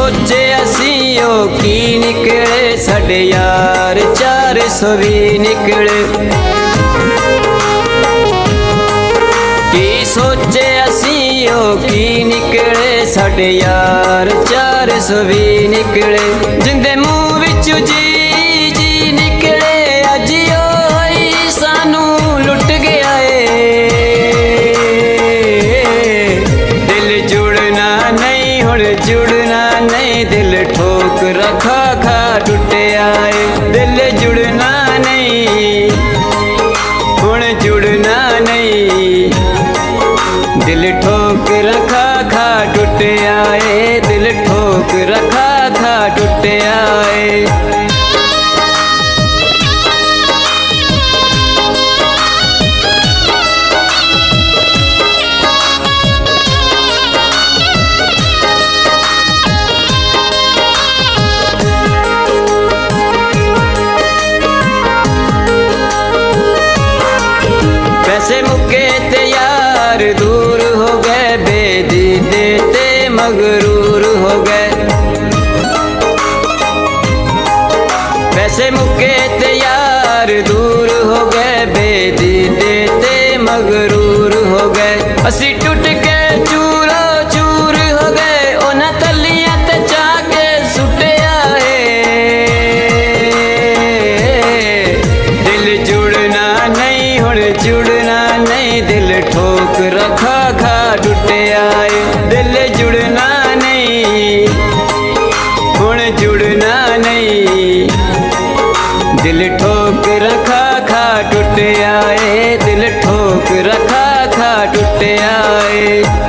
सोचे असी ओ की निकले साडे यार 400 भी निकले। की सोचे असी ओ की निकले साडे यार 400 भी निकले। जिंदे मुंह विचों जी जी निकले अज ओही सानू लुट गया है। दिल जुड़ना नहीं हुण जुड़ना नहीं दिल ठोकर खा खा टुटिया है। दिल जुड़ना नहीं हुण जुड़ना नहीं दिल ठोकर खा खा टुटिया है। दिल ठोकर खा खा टुटिया है। पैसे मुके ते यार दूर हो गए बेदी देते मगरूर हो गए। पैसे मुके ते यार दूर हो गए बेदी देते मगरूर हो गए। असी टूट के चूरो चूर हो गए उन्हां तलियां ते जाके सुटिया है। दिल जुड़ना नहीं हुण जुड़ना नहीं दिल ठोकर खा खा टुटिया है। दिल जुड़ना नहीं हुण जुड़ना नहीं दिल ठोकर खा खा टुटिया है। दिल ठोकर खा खा टुटिया है।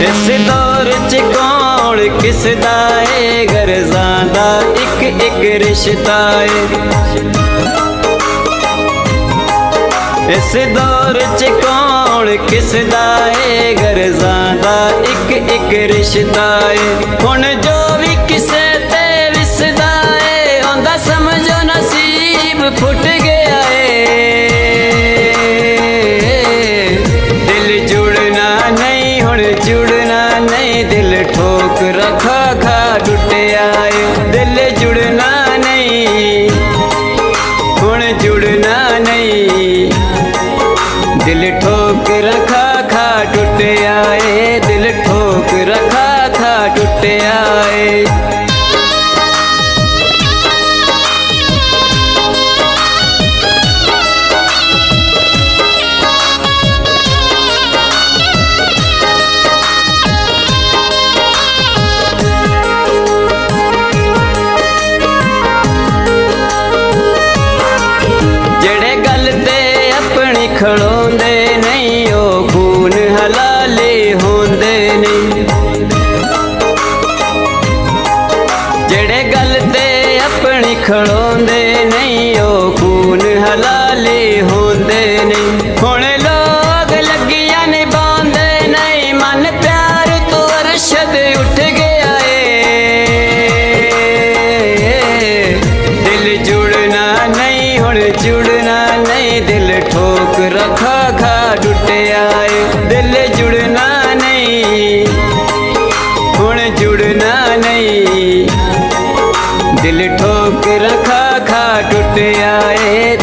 इस दौर च कौन किसदा है गरजां दा इक इक रिश्ता है। इस दौर च कौन किसदा है गरजां दा इक इक रिश्ता है। हुण जो भी किसे ते विसदा है ओंदा समझो नसीब फुट गया है। दिल जुड़ना नहीं हुण जुड़ना नहीं दिल ठोकर खा खा टुटिया है। दिल जुड़ना नहीं हुण जुड़ना नहीं दिल ठोकर खा खा टुटिया है। दिल ठोकर खा खा टुटिया है। जेड़े गल ते अपनी खड़ोंदे नहीं ओ खून हलाले होंदे नहीं। जेड़े गल ते अपनी खड़ोंदे नहीं ओ खून हलाले होंदे नहीं। हुण लोग लगियां निभांदे नहीं मन प्यार तो अरशद उठ गया है। दिल जुड़ना नहीं हुण जुड़ना नहीं दिल ठोकर खा खा टुटिया है। दिल जुड़ना नहीं हुण जुड़ना नहीं दिल ठोकर खा खा टुटिया है।